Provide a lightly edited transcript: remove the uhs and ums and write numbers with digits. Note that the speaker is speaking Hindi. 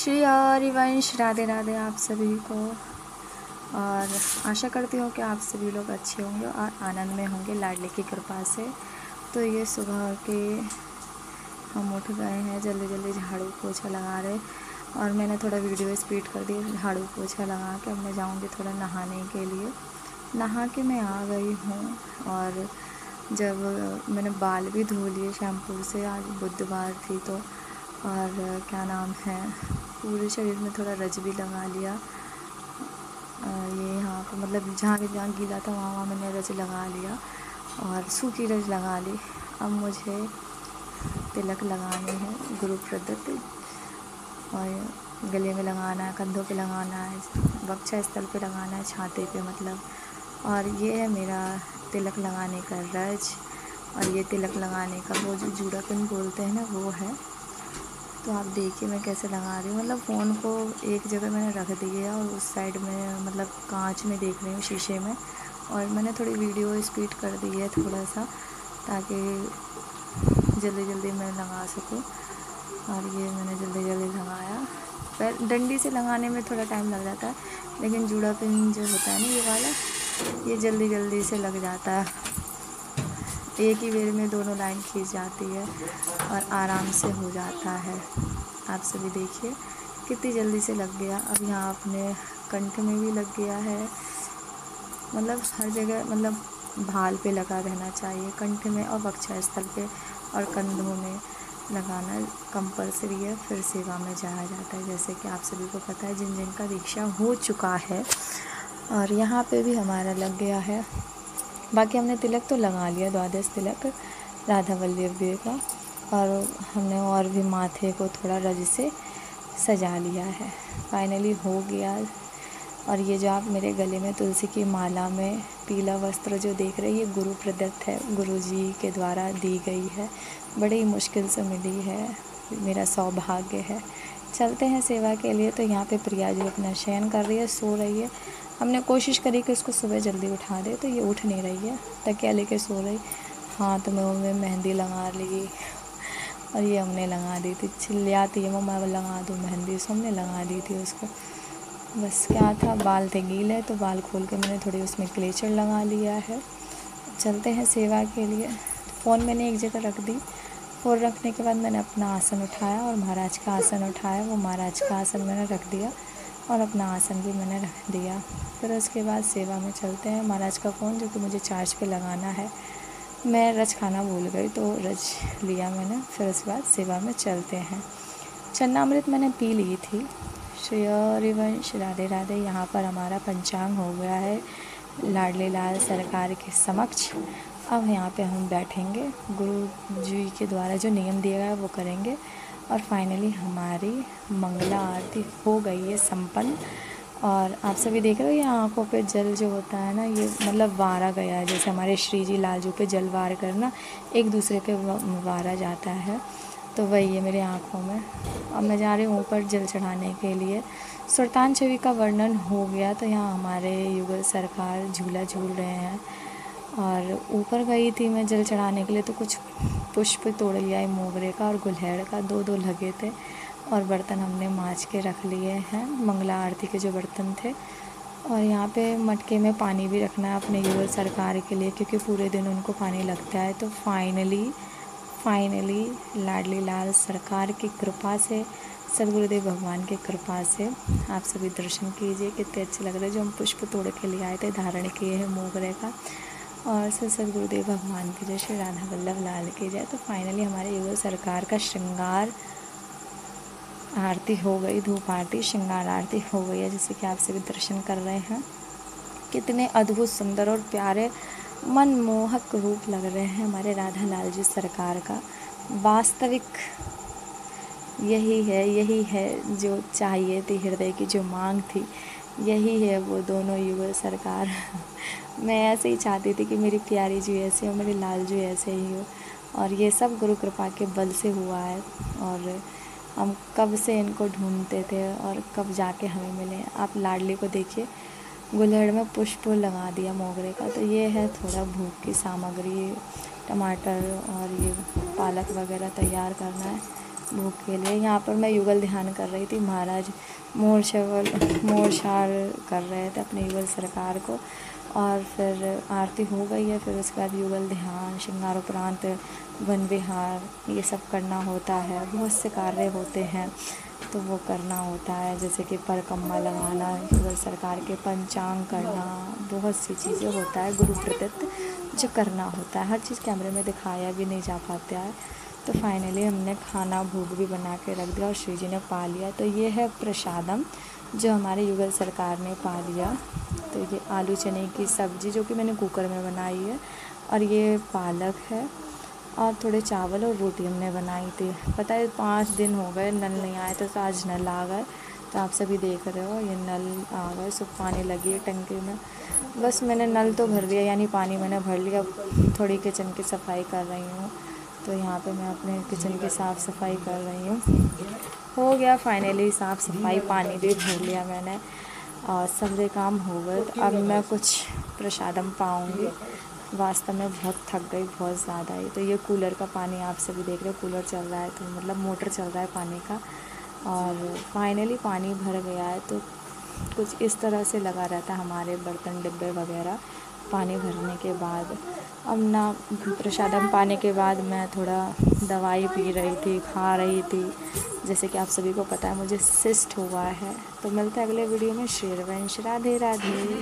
श्री हरिवंश, राधे राधे आप सभी को। और आशा करती हूँ कि आप सभी लोग अच्छे होंगे और आनंद में होंगे लाडले की कृपा से। तो ये सुबह के हम उठ गए हैं, जल्दी जल्दी झाड़ू पोछा लगा रहे, और मैंने थोड़ा वीडियो स्पीड कर दी। झाड़ू पोछा लगा के अब मैं जाऊँगी थोड़ा नहाने के लिए। नहा के मैं आ गई हूँ, और जब मैंने बाल भी धो लिए शैम्पू से, आज बुधवार थी तो, और क्या नाम है, पूरे शरीर में थोड़ा रज भी लगा लिया। ये यहाँ पर मतलब जहाँ गीला था वहाँ मैंने रज लगा लिया, और सूखी रज लगा ली। अब मुझे तिलक लगाने हैं गुरु प्रदत्त, और गले में लगाना है, कंधों पे लगाना है, वक्ष स्थल पे लगाना है, छाती पे मतलब। और ये है मेरा तिलक लगाने का रज, और ये तिलक लगाने का वो जो जूड़ा पिन बोलते हैं ना, वो है। तो आप देखिए मैं कैसे लगा रही हूँ। मतलब फ़ोन को एक जगह मैंने रख दिया और उस साइड में मतलब कांच में देख रही हूँ, शीशे में, और मैंने थोड़ी वीडियो स्पीड कर दी है थोड़ा सा, ताकि जल्दी जल्दी मैं लगा सकूँ। और ये मैंने जल्दी जल्दी लगाया। पर डंडी से लगाने में थोड़ा टाइम लग जाता है, लेकिन जूड़ा पिन जो होता है ना ये वाला, ये जल्दी जल्दी से लग जाता है। एक ही बेर में दोनों लाइन खींच जाती है और आराम से हो जाता है। आप सभी देखिए कितनी जल्दी से लग गया। अब यहाँ अपने कंठ में भी लग गया है, मतलब हर जगह, मतलब भाल पे लगा रहना चाहिए, कंठ में और वक्षस्थल पे और कंधों में लगाना कंपलसरी है। फिर सेवा में जाया जाता है, जैसे कि आप सभी को पता है, जिन जिन का दीक्षा हो चुका है। और यहाँ पे भी हमारा लग गया है। बाकी हमने तिलक तो लगा लिया, द्वादश तिलक राधा वल्लभ का, और हमने और भी माथे को थोड़ा रज से सजा लिया है। फाइनली हो गया। और ये जो आप मेरे गले में तुलसी की माला में पीला वस्त्र जो देख रहे हैं, ये गुरु प्रदत्त है, गुरु जी के द्वारा दी गई है, बड़ी ही मुश्किल से मिली है, मेरा सौभाग्य है। चलते हैं सेवा के लिए। तो यहाँ पे प्रिया जी अपना शयन कर रही है, सो रही है। हमने कोशिश करी कि उसको सुबह जल्दी उठा दे, तो ये उठ नहीं रही है, तकिया लेके सो रही। हाथ में मेहंदी लगा ली, और ये हमने लगा दी थी, चिल्लाती है मम्मा लगा दूँ मेहंदी, सो हमने लगा दी थी उसको। बस क्या था, बाल थे गीले तो बाल खोल के मैंने थोड़ी उसमें क्लेचर लगा लिया है। चलते हैं सेवा के लिए। फ़ोन मैंने एक जगह रख दी, और रखने के बाद मैंने अपना आसन उठाया और महाराज का आसन उठाया। वो महाराज का आसन मैंने रख दिया और अपना आसन भी मैंने रख दिया। फिर उसके बाद सेवा में चलते हैं। महाराज का फ़ोन जो कि मुझे चार्ज पे लगाना है, मैं रज खाना भूल गई तो रज लिया मैंने। फिर उसके बाद सेवा में चलते हैं। चन्नामृत मैंने पी ली थी। श्री हरिवंश, राधे राधे। यहाँ पर हमारा पंचांग हो गया है लाडले लाल सरकार के समक्ष। अब यहाँ पे हम बैठेंगे, गुरु जी के द्वारा जो नियम दिया गया है वो करेंगे, और फाइनली हमारी मंगला आरती हो गई है संपन्न। और आप सभी देख रहे हो ये आँखों पे जल जो होता है ना, ये मतलब वारा गया है, जैसे हमारे श्री जी लालजू पे जल वार करना, एक दूसरे पे वारा जाता है, तो वही है मेरे आँखों में। अब मैं जा रही हूँ ऊपर जल चढ़ाने के लिए। सुल्तान छवि का वर्णन हो गया, तो यहाँ हमारे युगल सरकार झूला झूल रहे हैं, और ऊपर गई थी मैं जल चढ़ाने के लिए, तो कुछ पुष्प तोड़ लिया है मोगरे का और गुलहड़ का, दो दो लगे थे, और बर्तन हमने माँज के रख लिए हैं, मंगला आरती के जो बर्तन थे। और यहाँ पे मटके में पानी भी रखना है अपने युगल सरकार के लिए, क्योंकि पूरे दिन उनको पानी लगता है। तो फाइनली लाडली लाल सरकार की कृपा से, सदगुरुदेव भगवान की कृपा से आप सभी दर्शन कीजिए, कितने अच्छे लग रहे हैं। जो हम पुष्प तोड़ के ले आए थे, धारण किए हैं मोगरे का, और सदगुरुदेव भगवान की जय, श्री राधा वल्लभ लाल की जय। तो फाइनली हमारे युगल सरकार का श्रृंगार आरती हो गई, धूप आरती, श्रृंगार आरती हो गई है, जिससे कि आप सभी दर्शन कर रहे हैं। कितने अद्भुत, सुंदर और प्यारे मनमोहक रूप लग रहे हैं हमारे राधा लाल जी सरकार का। वास्तविक यही है जो चाहिए थी, हृदय की जो मांग थी, यही है वो दोनों युगल सरकार। मैं ऐसे ही चाहती थी कि मेरी प्यारी जी ऐसे हो, मेरे लाल जी ऐसे ही हो, और ये सब गुरु कृपा के बल से हुआ है। और हम कब से इनको ढूंढते थे और कब जाके हमें मिले। आप लाडली को देखिए, गुलहड़ में पुष्प लगा दिया मोगरे का। तो ये है थोड़ा भूख की सामग्री, टमाटर और ये पालक वगैरह तैयार करना है, भोग के लिए। यहाँ पर मैं युगल ध्यान कर रही थी। महाराज मोर छाल कर रहे थे अपने युगल सरकार को, और फिर आरती हो गई है। फिर उसके बाद युगल ध्यान, श्रृंगार उपरांत वन विहार, ये सब करना होता है। बहुत से कार्य होते हैं तो वो करना होता है, जैसे कि परकम्मा लगाना, युगल सरकार के पंचांग करना, बहुत सी चीज़ें होता है गुरु प्रदत्त जो करना होता है। हर चीज़ कैमरे में दिखाया भी नहीं जा पाता है। तो फाइनली हमने खाना भोग भी बना के रख दिया और श्री जी ने पा लिया। तो ये है प्रसादम जो हमारे युगल सरकार ने पा लिया। तो ये आलू चने की सब्ज़ी जो कि मैंने कुकर में बनाई है, और ये पालक है, और थोड़े चावल और रोटी हमने बनाई थी। पता है 5 दिन हो गए नल नहीं आए थे, तो आज नल आ गए। तो आप सभी देख रहे हो ये नल आ गए, सब पानी लगी है टंकी में। बस मैंने नल तो भर लिया, यानी पानी मैंने भर लिया। थोड़ी किचन की सफाई कर रही हूँ। तो यहाँ पे मैं अपने किचन की साफ़ सफाई कर रही हूँ। हो गया फाइनली साफ़ सफाई, पानी भी भर लिया मैंने और सभी काम हो गए। तो अब मैं कुछ प्रसादम पाऊँगी। वास्तव में बहुत थक गई, बहुत ज़्यादा ही। तो ये कूलर का पानी आप सभी देख रहे हो, कूलर चल रहा है, तो मतलब मोटर चल रहा है पानी का, और फाइनली पानी भर गया है। तो कुछ इस तरह से लगा रहता है हमारे बर्तन डिब्बे वगैरह पानी भरने के बाद। अब ना प्रसादम पाने के बाद मैं थोड़ा दवाई पी रही थी, खा रही थी। जैसे कि आप सभी को पता है मुझे सिस्ट हुआ है। तो मिलते हैं अगले वीडियो में। शेरवंश, राधे राधे।